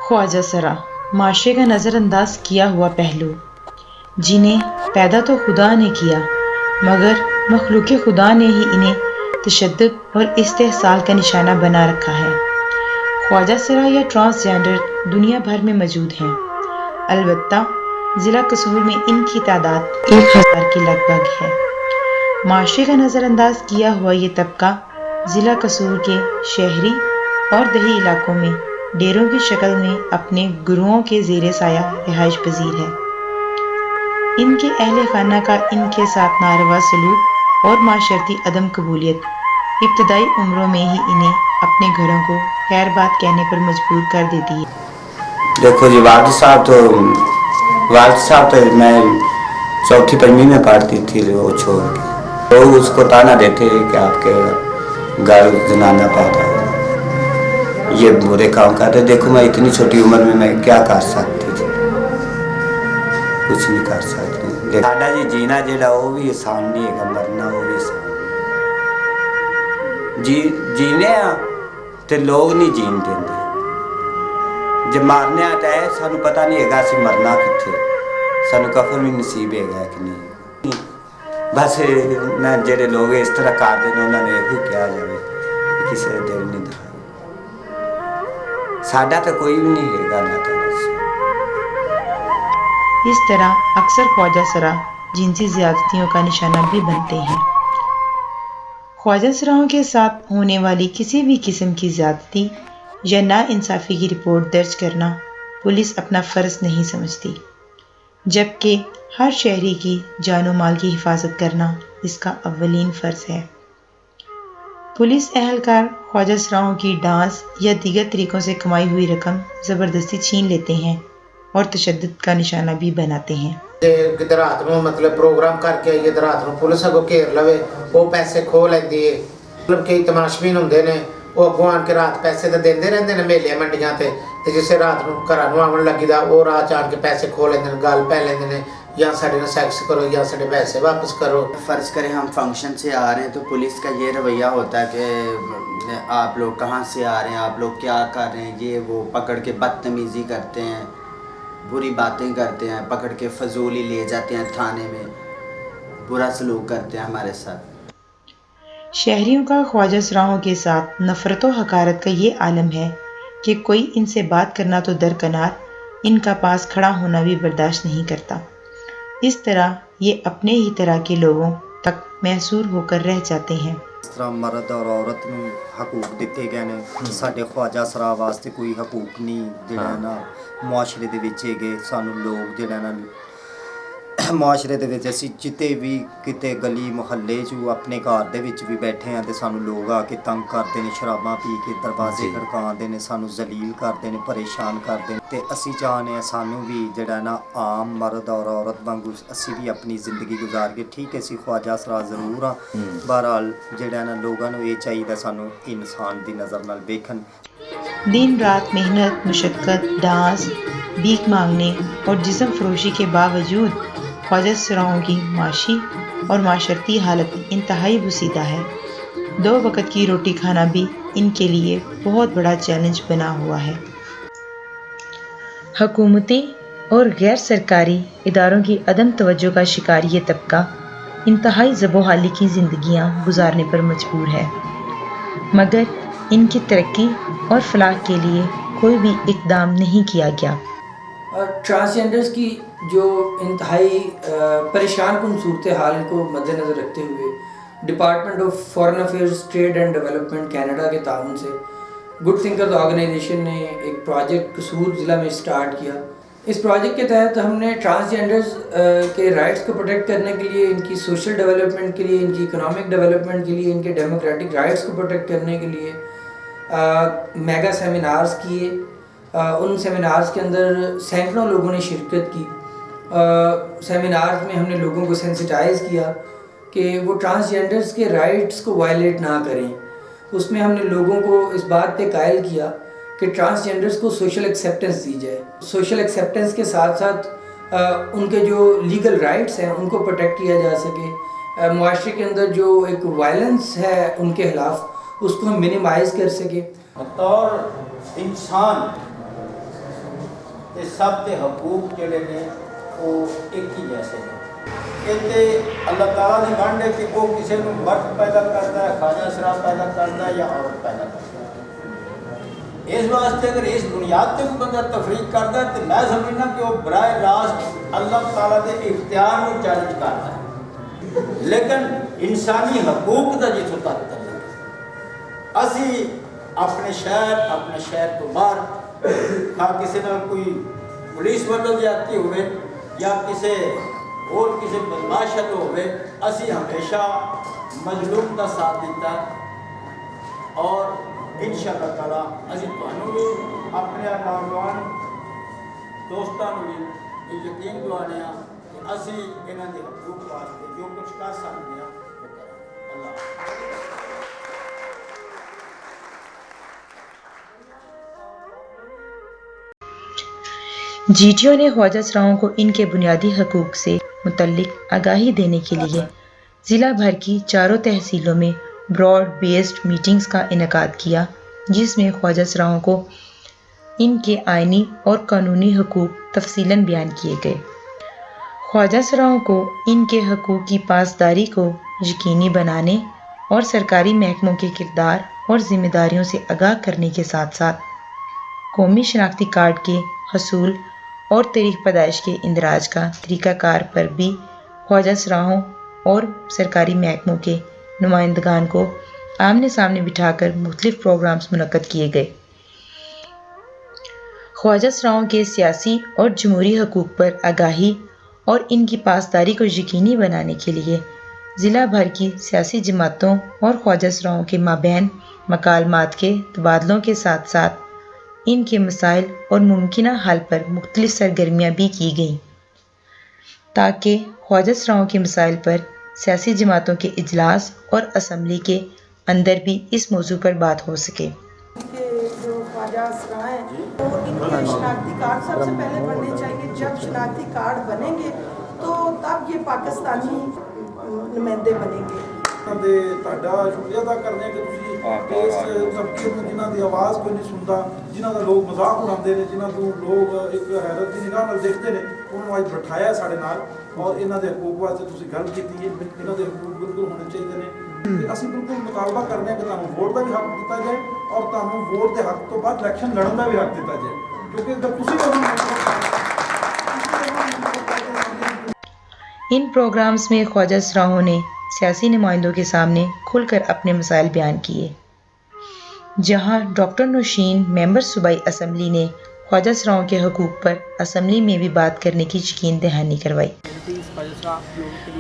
ख्वाजा सरा, माशरे का नज़रअंदाज किया हुआ पहलू, जिन्हें पैदा तो खुदा ने किया मगर मखलूक खुदा ने ही इन्हें तशद्दुद और इस्तेहसाल का निशाना बना रखा है। ख्वाजा सरा या ट्रांसजेंडर दुनिया भर में मौजूद हैं, अलबत्ता ज़िला कसूर में इनकी तादाद 1000 के लगभग है। माशरे का नज़रअंदाज किया हुआ ये तबका ज़िला कसूर के शहरी और दही इलाकों में डेरों की शक्ल में अपने गुरुओं के ज़ेरे साया रिहाइश पजीर है। इनके अहले खाना का इनके साथ नारवा सलूक और माशरती अदम कबूलियत इब्तदाई उम्रों में ही इन्हें अपने घरों को खैर बात कहने पर मजबूर कर देती है। देखो जी, वालिद साहब तो मैं चौथी पंजवीं में पढ़ती थी, वो छोड़ के तो उसको ताना देते हैं कि आपके घर जनाना पैदा हो, ये बुरे काम करते। देखो मैं इतनी छोटी उम्र में मैं क्या कर सकती थी, कुछ नहीं कर सकती। साडा जी जीना जेड़ा वो भी आसान नहीं है, मरना वो भी आसान जी जीने ते लोग नहीं जीन देंगे। जब मारने आता है सानू पता नहीं है असी मरना कितने, सानू कफन भी नसीब है कि नहीं। बस ना जेडे लोग इस तरह करते हैं उन्होंने यही किया जाए, किसी का दिल नहीं दिखाया। साडा तो कोई भी नहीं है ना तरह से। इस तरह अक्सर ख्वाजा सरा जिनसी ज्यादतियों का निशाना भी बनते हैं। ख्वाजा सराओं के साथ होने वाली किसी भी किस्म की ज्यादती या नाइंसाफ़ी की रिपोर्ट दर्ज करना पुलिस अपना फ़र्ज़ नहीं समझती, जबकि हर शहरी की जान माल की हिफाजत करना इसका अव्वलीन फ़र्ज़ है। पुलिस अहलकार ख्वाजा सराओं की डांस या दीगर तरीक़ों से कमाई हुई रकम ज़बरदस्ती छीन लेते हैं और तशद्दुद का निशाना भी बनाते हैं। किधर रात को मतलब प्रोग्राम करके आइए, रात को पुलिस अगों घेर लवे, वो पैसे खो लेंदी है। मतलब कई तमाशबीन होंदे ने, वो अगों आन के रात पैसे तो देंदे रहंदे ने मेले मंडियां ते जिसे रात को घरां नूं आवन लगी वो रात आन के पैसे खो लेंदे ने, गल पै लेंदे ने, या साढ़े नाल सेक्स करो या साढ़े पैसे वापस करो। फ़र्ज़ करें हम फंक्शन से आ रहे हैं तो पुलिस का ये रवैया होता है कि आप लोग कहाँ से आ रहे हैं, आप लोग क्या कर रहे हैं, ये वो पकड़ के बदतमीज़ी करते हैं, बुरी बातें करते हैं, पकड़ के फजूली ले जाते हैं थाने में, बुरा सलूक करते हैं हमारे साथ। शहरियों का ख्वाजा सराओं के साथ नफ़रत व हकारत का ये आलम है कि कोई इनसे बात करना तो दरकनार, इनका पास खड़ा होना भी बर्दाश्त नहीं करता। इस तरह ये अपने ही तरह के लोगों तक महसूर होकर रह जाते हैं। इस तरह मर्द और औरत नूं हकूक दिते गए ने, साडे ख्वाजा सरा वास्ते कोई हकूक नहीं जिहड़ा ना मुआशरे दे विच हैगे। सानू लोग जिहड़ा ना मुआशरे दे विच असीं जिते भी किते गली मुहल्ले च अपने घर दे विच भी बैठे हैं तो सानू लोग आके तंग करते हैं, शराबां पी के दरवाजे खड़काते हैं, सानू जलील करते हैं, परेशान करते हैं। तो असीं चाहते हैं सानू भी जिहड़ा ना आम मर्द और औरत वांगू असीं भी अपनी ज़िंदगी गुजार के, ठीक है असीं ख्वाजा सरा जरूर हाँ, बहरहाल जिहड़ा ना लोगों को ये चाहिए सानू इंसान की नज़र नाल वेखन। दिन रात मेहनत, मुशक्क़त, डांस, भीख मांगने और जिस्म फरोशी के बावजूद ख्वाजा सराओं की माशी और माशरती हालत इंतहाई बुसीदा है। 2 वक़्त की रोटी खाना भी इनके लिए बहुत बड़ा चैलेंज बना हुआ है। हुकूमती और गैर सरकारी इदारों की अदम तवज्जो का शिकार ये तबका इंतहाई ज़बोहाली की ज़िंदगियाँ गुजारने पर मजबूर है, मगर इनकी तरक्की और फलाह के लिए कोई भी इक़दाम नहीं किया गया। ट्रांसजेंडर्स की जो इंतहाई परेशान कुन सूरत हाल को मद्देनज़र रखते हुए department of foreign affairs, trade and development Canada के ताउन से गुड थिंकर्स ऑर्गेनाइजेशन ने एक प्रोजेक्ट कसूर ज़िला में स्टार्ट किया। इस प्रोजेक्ट के तहत हमने ट्रांसजेंडर्स के राइट्स को प्रोटेक्ट करने के लिए, इनकी सोशल डेवलपमेंट के लिए, इनकी इकोनॉमिक डेवलपमेंट के लिए, इनके डेमोक्रेटिक राइट्स को प्रोटेक्ट करने के लिए मेगा सेमिनार्स किए। उन सेमिनार्स के अंदर सैकड़ों लोगों ने शिरकत की। सेमिनार्स में हमने लोगों को सेंसिटाइज़ किया कि वो ट्रांसजेंडर्स के राइट्स को वायलेट ना करें। उसमें हमने लोगों को इस बात पे कायल किया कि ट्रांसजेंडर्स को सोशल एक्सेप्टेंस दी जाए। सोशल एक्सेप्टेंस के साथ साथ उनके जो लीगल राइट्स हैं उनको प्रोटेक्ट किया जा सके। मुआशरे के अंदर जो एक वायलेंस है उनके खिलाफ उसको हम मिनिमाइज़ कर सके। और इंसान ਤੇ ਸਭ ਦੇ ਹਕੂਕ ਜਿਹੜੇ ਨੇ ਉਹ ਇੱਕ ਹੀ ਜੈਸੇ ਨੇ। ਕਹਿੰਦੇ ਅੱਲਾਹ ਤਾਲਾ ਦੀ ਵੰਡ ਹੈ ਕਿ ਉਹ ਕਿਸੇ ਨੂੰ ਮਰਦ ਪੈਦਾ ਕਰਦਾ ਹੈ, ਖਾਜਾ ਸ਼ਰਾਬ ਪੈਦਾ ਕਰਦਾ ਹੈ ਜਾਂ ਔਰਤ ਪੈਦਾ ਕਰਦਾ ਹੈ। ਇਸ ਵਾਸਤੇ ਅਗਰ ਇਸ ਬੁਨਿਆਦ ਤੇ ਕੋਈ ਬੰਦਾ ਤਫਰੀਕ ਕਰਦਾ ਹੈ ਤੇ ਮੈਂ ਸਮਝਣਾ ਕਿ ਉਹ ਬਰਾਏ ਰਾਸਤ ਅੱਲਾਹ ਤਾਲਾ ਦੇ ਇਖਤਿਆਰ ਨੂੰ ਚੈਲੰਜ ਕਰਦਾ ਹੈ। ਲੇਕਿਨ ਇਨਸਾਨੀ ਹਕੂਕ ਦਾ ਜਿੱਥੋਂ ਤੱਕ ਤੱਲਕ ਅਸੀਂ ਆਪਣੇ ਸ਼ਹਿਰ ਤੋਂ ਬਾਹਰ ਖਾ ਕਿਸੇ ਨਾਲ ਕੋਈ ਪੁਲਿਸ ਵੱਲੋਂ ਜ਼ਿਆਦਤੀ ਹੋਵੇ ਜਾਂ ਕਿਸੇ ਹੋਰ ਕਿਸੇ ਬਦਮਾਸ਼ ਵੱਲੋਂ ਹੋਵੇ, ਅਸੀਂ ਹਮੇਸ਼ਾ ਮਜ਼ਲੂਮ ਦਾ ਸਾਥ ਦਿੱਤਾ ਔਰ ਇੰਸ਼ਾਅੱਲਾਹ ਤਾਲਾ ਅਸੀਂ ਤੁਹਾਨੂੰ ਵੀ ਆਪਣੇ ਨੌਜਵਾਨ ਦੋਸਤਾਂ ਨੂੰ ਵੀ ਇਹ ਯਕੀਨ ਦਿਵਾਉਂਦੇ ਹਾਂ ਕਿ ਅਸੀਂ ਇਹਨਾਂ ਦੇ ਹਕੂਕ ਵਾਸਤੇ ਜੋ ਕੁਝ ਕਰ ਸਕਦੇ ਹਾਂ ਉਹ ਕਰਾਂਗੇ। ਅੱਲਾਹ जीटीओ ने ख्वाजा सराओं को इनके बुनियादी हकूक़ से मुतल्लिक आगाही देने के लिए ज़िला भर की चारों तहसीलों में ब्रॉड बेस्ड मीटिंग्स का इनेकाद किया, जिसमें ख्वाजा सराओं को इनके आइनी और कानूनी हकूक़ तफसीलन बयान किए गए। ख्वाजा सराओं को इनके हकूक़ की पासदारी को यकीनी बनाने और सरकारी महकमों के किरदार और ज़िम्मेदारियों से आगाह करने के साथ साथ कौमी शनाख्ती कार्ड के हसूल और तारीख पैदाइश के इंदराज का तरीक़ाकार पर भी ख्वाजा सराहों और सरकारी महकमों के नुमाइंदगान को आमने सामने बिठाकर मुख्तलिफ प्रोग्राम्स मुनक्कद किए गए। ख्वाजा सराहों के सियासी और जमहूरी हकूक़ पर आगाही और इनकी पासदारी को यकीनी बनाने के लिए ज़िला भर की सियासी जमातों और ख्वाजा सराहों के माबैन मकालमात के तबादलों के साथ साथ इनके मसाइल और मुमकिन हल पर मुख्तलिफ सरगर्मियाँ भी की गईं, ताकि ख्वाजा सराओं के मसाइल पर सियासी जमातों के इजलास और असम्बली के अंदर भी इस मौजू पर बात हो सके। जो ख्वाजा सरा हैं तो इनके शनाख्ती कार्ड सबसे पहले बनने चाहिए। जब शनाख्ती कार्ड बनेंगे तो तब ये पाकिस्तानी नुमाइंदे बनेंगे। ਦੇ ਤੁਹਾਡਾ ਸ਼ੁਕਰੀਆ ਅਦਾ ਕਰਦੇ ਹਾਂ ਕਿ ਤੁਸੀਂ ਇਸ ਤਬਕੇ ਨੂੰ ਜਿਨ੍ਹਾਂ ਦੀ ਆਵਾਜ਼ ਕੋਈ ਨਹੀਂ ਸੁਣਦਾ, ਜਿਨ੍ਹਾਂ ਦਾ ਲੋਕ ਮਜ਼ਾਕ ਉਡਾਉਂਦੇ ਨੇ, ਜਿਨ੍ਹਾਂ ਨੂੰ ਲੋਕ ਇੱਕ ਹੈਰਤ ਦੀ ਨਿਗਾਹ ਨਾਲ ਦੇਖਦੇ ਨੇ, ਉਹਨਾਂ ਨੂੰ ਅੱਜ ਬਿਠਾਇਆ ਸਾਡੇ ਨਾਲ ਔਰ ਇਹਨਾਂ ਦੇ ਹਕੂਕ ਵਾਸਤੇ ਤੁਸੀਂ ਗੱਲ ਕੀਤੀ ਹੈ। ਇਹਨਾਂ ਦੇ ਹਕੂਕ ਬਿਲਕੁਲ ਹੋਣੇ ਚਾਹੀਦੇ ਨੇ ਤੇ ਅਸੀਂ ਬਿਲਕੁਲ ਮੁਤਾਲਬਾ ਕਰਦੇ ਹਾਂ ਕਿ ਤੁਹਾਨੂੰ ਵੋਟ ਦਾ ਵੀ ਹੱਕ ਦਿੱਤਾ ਜਾਏ ਔਰ ਤੁਹਾਨੂੰ ਵੋਟ ਦੇ ਹੱਕ ਤੋਂ ਬਾਅਦ ਇਲੈਕਸ਼ਨ ਲੜਨ ਦਾ ਵੀ ਹੱਕ ਦਿੱਤਾ ਜਾਏ, ਕਿਉਂਕਿ ਅਗਰ ਤੁਸੀਂ इन प्रोग्राम्स में ख्वाजा सराहों ने सियासी नुमाइंदों के सामने खुलकर अपने मसाइल बयान किए, जहां डॉक्टर नौशीन मेंबर सूबाई असम्बली ने ख्वाजा सराओं के हकूक़ पर असम्बली में भी बात करने की यकीन दहानी करवाई।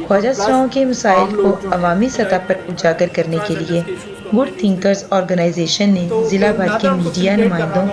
ख्वाजा सराओं के मसाइल को अवामी सतह पर उजागर करने के लिए गुड थिंकर्स ऑर्गेनाइजेशन ने ज़िला भर के मीडिया नुमाइंदों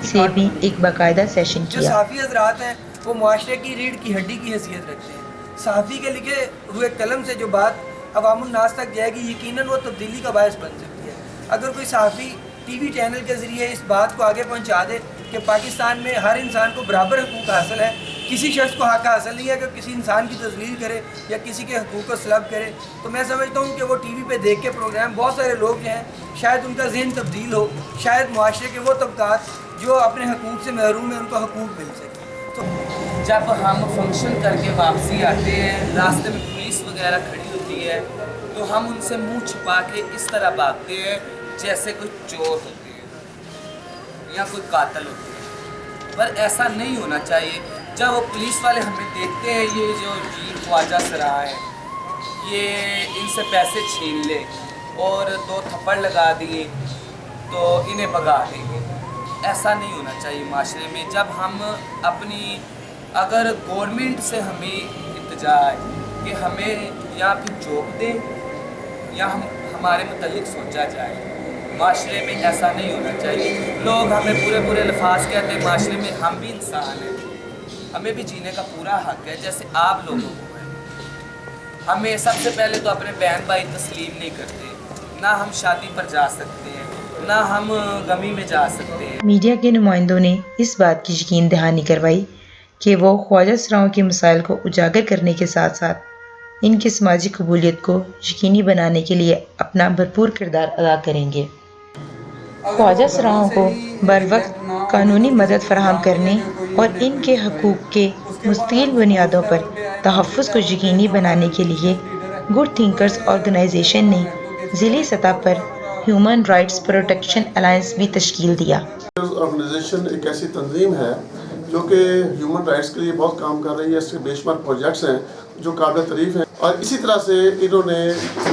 से भी एक बाकायदा सेशन किया। जो सहाफ़ी हज़रात हैं वो मुआशरे की रीढ़ की हड्डी की हैसियत रखते हैं। सहाफ़ी के लिखे हुए कलम से जो बात अवामुन्नास तक जाएगी, यकीनन वो तब्दीली का बायस बन सकती है। अगर कोई सहाफ़ी टीवी चैनल के ज़रिए इस बात को आगे पहुंचा दे कि पाकिस्तान में हर इंसान को बराबर हकूक़ हासिल है, किसी शख्स को हक़ हासिल नहीं है कि किसी इंसान की तज़लील करे या किसी के हकूक़ को सलब करे, तो मैं समझता हूँ कि वो टीवी पे देख के प्रोग्राम बहुत सारे लोग जो हैं शायद उनका ज़हन तब्दील हो, शायद मुआशरे के वो तबकात जो अपने हकूक़ से महरूम हैं उनको हकूक़ मिल सके। तो जब हम फंक्शन करके वापसी आते हैं, रास्ते में पुलिस वगैरह खड़ी होती है तो हम उनसे मुंह छुपा के इस तरह भागते हैं जैसे कोई चोर होते हैं या कोई कातिल होते हैं, पर ऐसा नहीं होना चाहिए। जब वो पुलिस वाले हमें देखते हैं ये जो जी ख्वाजा सरा है ये इनसे पैसे छीन ले और 2 थप्पड़ लगा दिए तो इन्हें भगा देंगे, ऐसा नहीं होना चाहिए माशरे में। जब हम अपनी अगर गवर्नमेंट से हमें इल्तिजा है कि हमें या फिर जॉब दें या हमारे मुतल्लिक सोचा जाए, माशरे में ऐसा नहीं होना चाहिए। लोग हमें पूरे अल्फाज कहते हैं, माशरे में हम भी इंसान हैं, हमें भी जीने का पूरा हक़ है जैसे आप लोगों को है। हमें सबसे पहले तो अपने बहन भाई तस्लीम नहीं करते, ना हम शादी पर जा सकते हैं, ना हम गमी में जा सकते हैं। मीडिया के नुमाइंदों ने इस बात की यकीन दहानी करवाई कि वो ख्वाजा सराओं के मसाइल को उजागर करने के साथ साथ इनकी समाजी कबूलियत को यकीनी बनाने के लिए अपना भरपूर किरदार अदा करेंगे। ख्वाजा सराओं को बर वक्त कानूनी मदद फराहम करने اور ان کے حقوق کے مستقل بنیادوں پر تحفظ کو یقینی بنانے کے لیے گڈ تھنکرز آرگنائزیشن نے ضلعی سطح پر ہیومن رائٹس پروٹیکشن الائنس بھی تشکیل دیا۔ آرگنائزیشن ایک ایسی تنظیم ہے جو کہ ہیومن رائٹس کے لیے بہت کام کر رہی ہے، اس کے بے شمار پروجیکٹس ہیں جو قابل تعریف ہیں، اور اسی طرح سے انہوں نے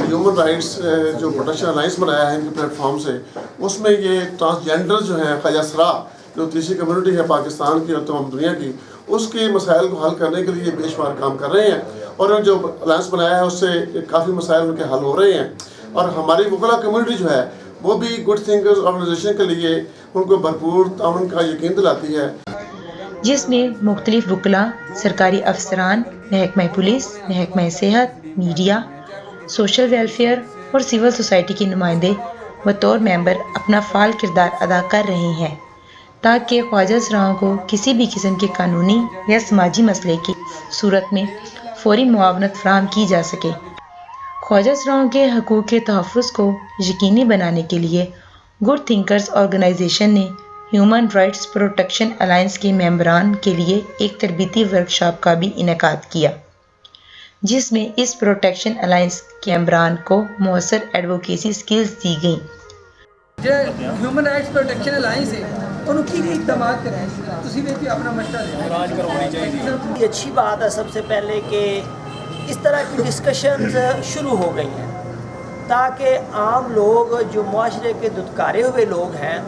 ہیومن رائٹس جو پروٹیکشن الائنس بنایا ہے ان کے پلیٹ فارم سے، اس میں یہ ٹرانسجینڈر جو ہیں خواجہ سرا جو تیسری کمیونٹی ہے پاکستان کی اور تمام دنیا کی، اس کے مسائل کو حل کرنے کے لیے بے شمار کام کر رہے ہیں، اور جو الائنس بنایا ہے اس سے کافی مسائل ان کے حل ہو رہے ہیں، اور ہماری وکلا کمیونٹی جو ہے وہ بھی گڈ تھنکرز آرگنائزیشن کے لیے ان کو بھرپور تعاون کا یقین دلاتی ہے، جس میں مختلف وکلاء، سرکاری افسران، محکمہ پولیس، محکمہ صحت، میڈیا، سوشل ویلفیئر اور سول سوسائٹی کے نمائندے بطور ممبر اپنا فعال کردار ادا کر رہے ہیں تاکہ خواجہ سراؤں کو کسی بھی قسم کے قانونی یا سماجی مسئلے کی صورت میں فوری معاونت فراہم کی جا سکے۔ خواجہ سراؤں کے حقوق کے تحفظ کو یقینی بنانے کے لیے گڈ تھنکرز آرگنائزیشن نے ہیومن رائٹس پروٹیکشن الائنس کے ممبران کے لیے ایک تربیتی ورکشاپ کا بھی انعقاد کیا، جس میں اس پروٹیکشن الائنس کے ممبران کو مؤثر ایڈوکیسی سکلز دی گئیں۔ جو ہیومن رائٹس پروٹیکشن الائنس ہے انہوں کی اقدامات کریں، تسی بھی اپنا مشورہ دیں۔ یہ اچھی بات ہے سب سے پہلے کہ اس طرح کی ڈسکشنز شروع ہو گئی ہیں تاکہ عام لوگ جو معاشرے کے دھتکارے ہوئے لوگ ہیں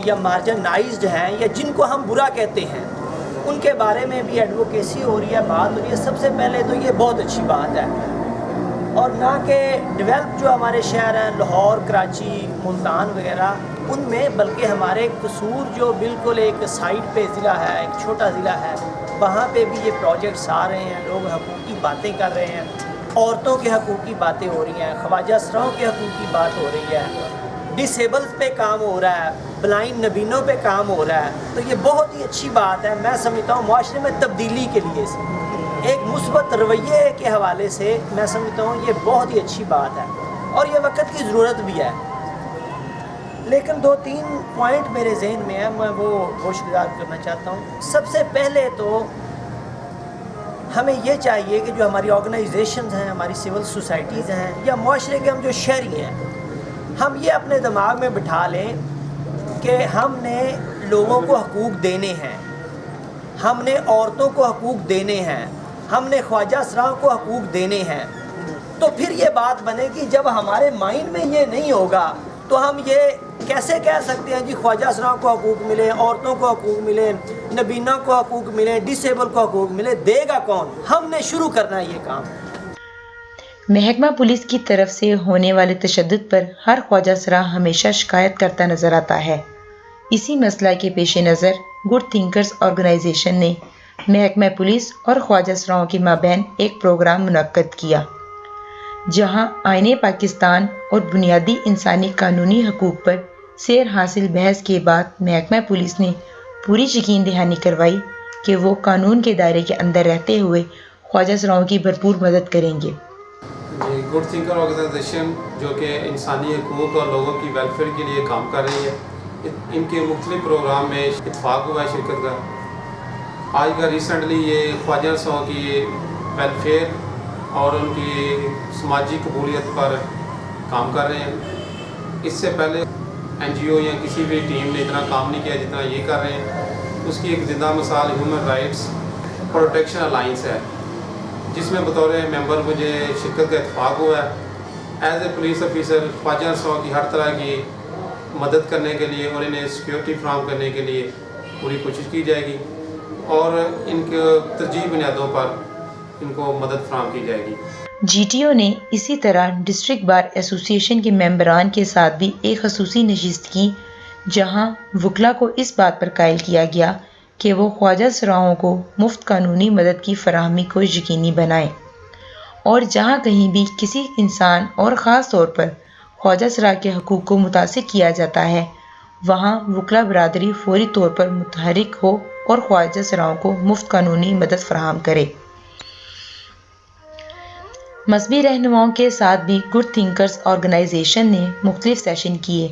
یا مارجنائزڈ ہیں یا جن کو ہم برا کہتے ہیں ان کے بارے میں بھی ایڈوکیسی ہو رہی ہے، بات ہو رہی ہے۔ سب سے پہلے تو یہ بہت اچھی بات ہے، اور نہ کہ ڈیولپ جو ہمارے شہر ہیں لاہور، کراچی، ملتان وغیرہ ان میں، بلکہ ہمارے قصور جو بالکل ایک سائڈ پہ ضلع ہے، ایک چھوٹا ضلع ہے، وہاں پہ بھی یہ پروجیکٹس آ رہے ہیں، لوگ حقوق کی باتیں کر رہے ہیں، عورتوں کے حقوق کی باتیں ہو رہی ہیں، خواجہ سراؤں کے حقوق کی بات ہو رہی ہے، ڈسیبلز پہ کام ہو رہا ہے، بلائنڈ نبینوں پہ کام ہو رہا ہے، تو یہ بہت ہی اچھی بات ہے۔ میں سمجھتا ہوں معاشرے میں تبدیلی کے لیے ایک مثبت رویے کے حوالے سے میں سمجھتا ہوں یہ بہت ہی اچھی بات ہے، اور یہ وقت کی ضرورت بھی ہے۔ لیکن 2-3 پوائنٹ میرے ذہن میں ہے، میں وہ گوش گزار کرنا چاہتا ہوں۔ سب سے پہلے تو ہمیں یہ چاہیے کہ جو ہماری آرگنائزیشنز ہیں، ہماری سول سوسائٹیز ہیں، یا معاشرے کے ہم جو شہری ہیں، ہم یہ اپنے دماغ میں بٹھا لیں کہ ہم نے لوگوں کو حقوق دینے ہیں، ہم نے عورتوں کو حقوق دینے ہیں، ہم نے خواجہ سراؤں کو حقوق دینے ہیں۔ تو پھر یہ بات بنے گی، جب ہمارے مائنڈ میں یہ نہیں ہوگا تو ہم یہ کیسے کہہ سکتے ہیں جی خواجہ سراؤں کو حقوق ملے، عورتوں کو حقوق ملے، نبینہ کو حقوق ملے، ڈسیبل کو حقوق ملے؟ دے گا کون؟ ہم نے شروع کرنا ہے یہ کام۔ محکمہ پولیس کی طرف سے ہونے والے تشدد پر ہر خواجہ سرا ہمیشہ شکایت کرتا نظر آتا ہے۔ اسی مسئلہ کے پیش نظر گڈ تھنکرز آرگنائزیشن نے محکمہ پولیس اور خواجہ سراؤں کے مابین ایک پروگرام منعقد کیا، جہاں آئین پاکستان اور بنیادی انسانی قانونی حقوق پر سیر حاصل بحث کے بعد محکمہ پولیس نے پوری یقین دہانی کروائی کہ وہ قانون کے دائرے کے اندر رہتے ہوئے خواجہ سراؤں کی بھرپور مدد کریں گے۔ گڈ تھنکر آرگنائزیشن جو کہ انسانی حقوق اور لوگوں کی ویلفیئر کے لیے کام کر رہی ہے، ان کے مختلف پروگرام میں اتفاق ہوا ہے شرکت کا۔ آج کا ریسنٹلی یہ خواجہ سراؤں کی ویلفیئر اور ان کی سماجی قبولیت پر کام کر رہے ہیں۔ اس سے پہلے NGO یا کسی بھی ٹیم نے اتنا کام نہیں کیا جتنا یہ کر رہے ہیں۔ اس کی ایک زندہ مثال ہیومن رائٹس پروٹیکشن الائنس ہے، جس میں بطور ممبر مجھے شرکت کا اتفاق ہوا ہے۔ ایز اے پولیس آفیسر خواجہ سراؤں کی ہر طرح کی مدد کرنے کے لیے اور انہیں سیکیورٹی فراہم کرنے کے لیے پوری کوشش کی جائے گی، اور ان کے ترجیح بنیادوں پر ان کو مدد فراہم کی جائے گی۔ GTO نے اسی طرح ڈسٹرکٹ بار ایسوسی ایشن کے ممبران کے ساتھ بھی ایک خصوصی نشست کی، جہاں وکلاء کو اس بات پر قائل کیا گیا کہ وہ خواجہ سراؤں کو مفت قانونی مدد کی فراہمی کو یقینی بنائیں، اور جہاں کہیں بھی کسی انسان اور خاص طور پر خواجہ سراء کے حقوق کو متاثر کیا جاتا ہے، وہاں وکلاء برادری فوری طور پر متحرک ہو اور خواجہ سراؤں کو مفت قانونی مدد فراہم کرے۔ مذہبی رہنماؤں کے ساتھ بھی گڈ تھنکرز آرگنائزیشن نے مختلف سیشن کیے،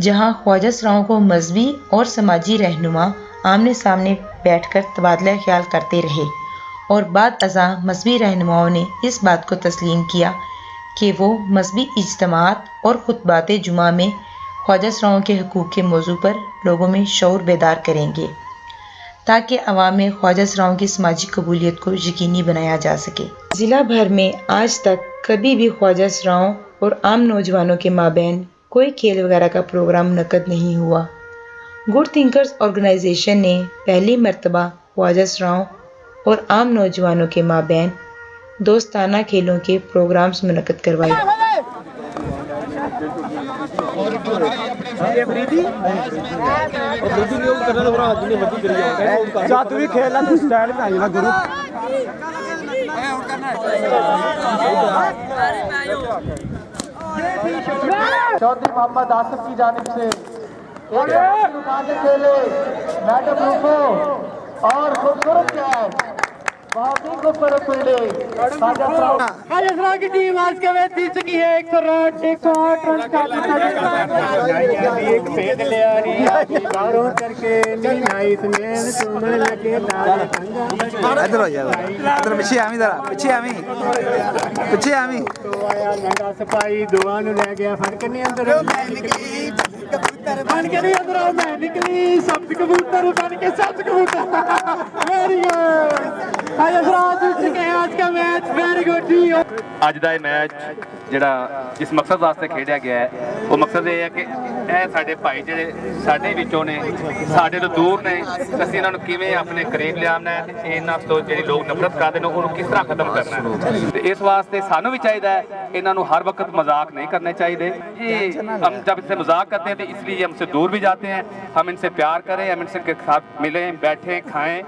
جہاں خواجہ سراؤں کو مذہبی اور سماجی رہنما آمنے سامنے بیٹھ کر تبادلہ خیال کرتے رہے اور بعد ازاں مذہبی رہنماؤں نے اس بات کو تسلیم کیا کہ وہ مذہبی اجتماعات اور خطبات جمعہ میں خواجہ سراؤں کے حقوق کے موضوع پر لوگوں میں شعور بیدار کریں گے تاکہ عوام میں خواجہ سراؤں کی سماجی قبولیت کو یقینی بنایا جا سکے۔ ضلع بھر میں آج تک کبھی بھی خواجہ سراؤں اور عام نوجوانوں کے مابین کوئی کھیل وغیرہ کا پروگرام منعقد نہیں ہوا۔ گڈ تھنکرز آرگنائزیشن نے پہلی مرتبہ خواجہ سراؤں اور عام نوجوانوں کے مابین دوستانہ کھیلوں کے پروگرامز منعقد کروائے۔ चौधरी मोहम्मद आसिफ की जानिब से खेले मैडम रूफो और खूबसूरत कैच बहुत ही खूबसूरत फील्डिंग खाजा सराउ की टीम आज के मैच जीत चुकी है 108 रन का एक फेद ले आ रही है बारों करके नाइस मैन तुम लगे इधर हो जाओ इधर पीछे आमी जरा पीछे आमी तो आया लंगा सपाई दुआ नु ले गया फड़ के नहीं अंदर बन के नहीं अंदर मैं निकली सब कबूतर बन के सब कबूतर वेरी गुड ਅੱਜ ਦਾ ਇਹ ਮੈਚ ਜਿਹੜਾ ਜਿਸ ਮਕਸਦ ਵਾਸਤੇ ਖੇਡਿਆ ਗਿਆ ਹੈ ਉਹ ਮਕਸਦ ਇਹ ਹੈ ਕਿ ਇਹ ਸਾਡੇ ਭਾਈ ਜਿਹੜੇ ਸਾਡੇ ਵਿੱਚੋਂ ਨੇ ਸਾਡੇ ਤੋਂ ਦੂਰ ਨੇ ਅਸੀਂ ਇਹਨਾਂ ਨੂੰ ਕਿਵੇਂ ਆਪਣੇ ਕਰੀਬ ਲਿਆਉਣਾ ਹੈ ਤੇ ਇਹਨਾਂ ਤੋਂ ਜਿਹੜੀ ਲੋਕ ਨਫ਼ਰਤ ਕਰਦੇ ਨੇ ਉਹਨੂੰ ਕਿਸ ਤਰ੍ਹਾਂ ਖਤਮ ਕਰਨਾ ਹੈ ਤੇ ਇਸ ਵਾਸਤੇ ਸਾਨੂੰ ਵੀ ਚਾਹੀਦਾ ਹੈ ਇਹਨਾਂ ਨੂੰ ਹਰ ਵਕਤ मजाक नहीं करने चाहिए। ये हम जब इनसे मजाक करते हैं तो इसलिए हमसे दूर भी जाते हैं। हम इनसे प्यार करें, हम इनसे साथ मिलें, बैठें, खाएं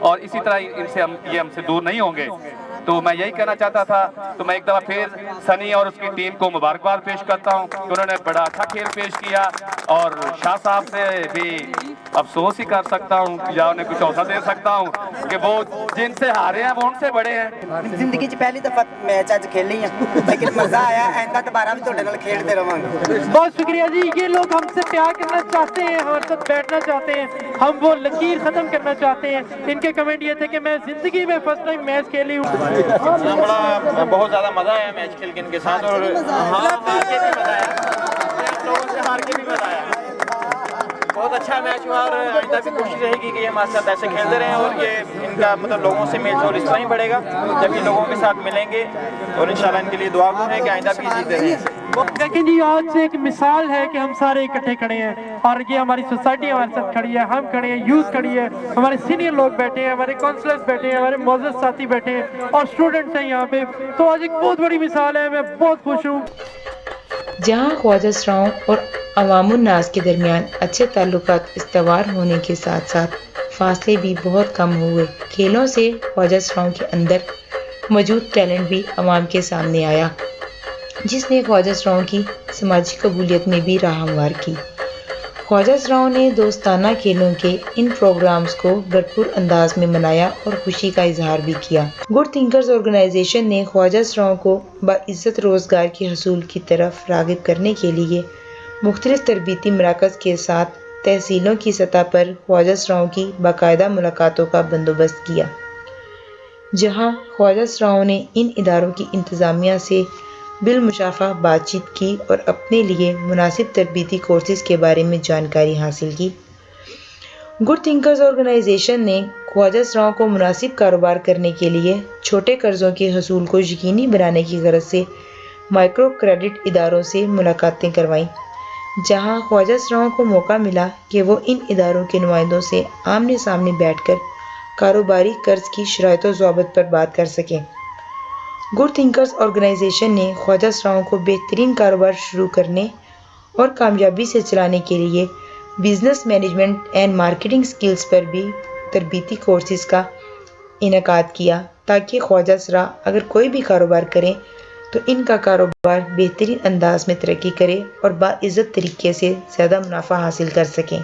और इसी तरह इनसे ये हमसे दूर नहीं होंगे। तो मैं यही कहना चाहता था। तो मैं एक दफ़ा फिर सनी और उसकी टीम को मुबारकबाद पेश करता हूँ कि उन्होंने बड़ा अच्छा खेल पेश किया और शाह साहब से भी अफसोस ही कर सकता हूँ या उन्हें कुछ हौसला दे सकता हूँ कि वो जिनसे हारे हैं वो उनसे बड़े हैं। जिंदगी च पहली दफ़ा मैच अज खेली है लेकिन मज़ा आया। आइंदा दोबारा भी तुहाडे नाल खेलते रहांगे। बहुत शुक्रिया जी। ये लोग हमसे प्यार करना चाहते हैं, हमारे साथ बैठना चाहते हैं, हम वो लकीर ख़त्म करना चाहते हैं। इनके कमेंट ये थे कि मैं ज़िंदगी में फर्स्ट टाइम मैच खेली हूँ। बहुत ज़्यादा मज़ा आया मैच खेल के इनके साथ और हार के भी मज़ा आया, लोगों से हार के भी मज़ा आया। बहुत अच्छा मैच हुआ और आइंदा भी कोशिश रहेगी कि ये हमारे साथ ऐसे खेलते रहें और ये इनका मतलब लोगों से मेल जोल इस तरह ही बढ़ेगा जब ये लोगों के साथ मिलेंगे और इंशाल्लाह इनके लिए दुआ करें कि आइंदा भी जीते रहें। लेकिन जी आज से एक मिसाल है कि हम सारे इकट्ठे खड़े हैं और ये हमारी सोसाइटी हमारे साथ खड़ी है, हम खड़े हैं, यूथ खड़ी है, हमारे सीनियर लोग बैठे हैं, हमारे काउंसलर्स बैठे हैं, हमारे मौजूद साथी बैठे हैं और स्टूडेंट्स हैं यहाँ पे। तो आज एक बहुत बड़ी मिसाल है, मैं बहुत खुश हूँ। जहाँ ख्वाजा सराओं और अवामुन्नास के दरमियान अच्छे ताल्लुकात इस्तवार होने के साथ साथ फासले भी बहुत कम हुए। खेलों से ख्वाजा सराओं के अंदर मौजूद टैलेंट भी अवाम के सामने आया जिसने ख्वाजा सराओं की समाजी कबूलियत में भी राह हमवार की। ख्वाजा सराओं ने दोस्ताना खेलों के इन प्रोग्राम्स को भरपूर अंदाज में मनाया और खुशी का इजहार भी किया। गुड थिंकर्स ऑर्गेनाइजेशन ने ख्वाजा सराओं को बाइज़्ज़त रोज़गार के हसूल की तरफ राग़िब करने के लिए मुख्तलिफ तरबीती मराकज़ के साथ तहसीलों की सतह पर ख्वाजा सराओं की बाकायदा मुलाकातों का बंदोबस्त किया, जहाँ ख्वाजा सराओं ने इन इदारों की इंतज़ामिया से बिलमुशाफा बातचीत की और अपने लिए मुनासिब तरबीती कोर्सेज़ के बारे में जानकारी हासिल की। गुड थिंकर्स ऑर्गेनाइजेशन ने ख्वाजा सराओं को मुनासिब कारोबार करने के लिए छोटे कर्ज़ों के हसूल को यकीनी बनाने की गरज से माइक्रो क्रेडिट इदारों से मुलाकातें करवाईं, जहां ख्वाजा सराओं को मौका मिला कि वो इन इदारों के नुमाइंदों से आमने सामने बैठकर कारोबारी कर्ज की शराइत व ज़वाबित पर बात कर सकें। गुड थिंकर्स ऑर्गेनाइजेशन ने ख्वाजा सराओं को बेहतरीन कारोबार शुरू करने और कामयाबी से चलाने के लिए business management and marketing skills पर भी तरबीती कोर्सेज़ का इनेकाद किया ताकि ख्वाजा सरा अगर कोई भी कारोबार करें तो इनका कारोबार बेहतरीन अंदाज में तरक्की करे और बाइज़्ज़त तरीके से ज़्यादा मुनाफा हासिल कर सकें।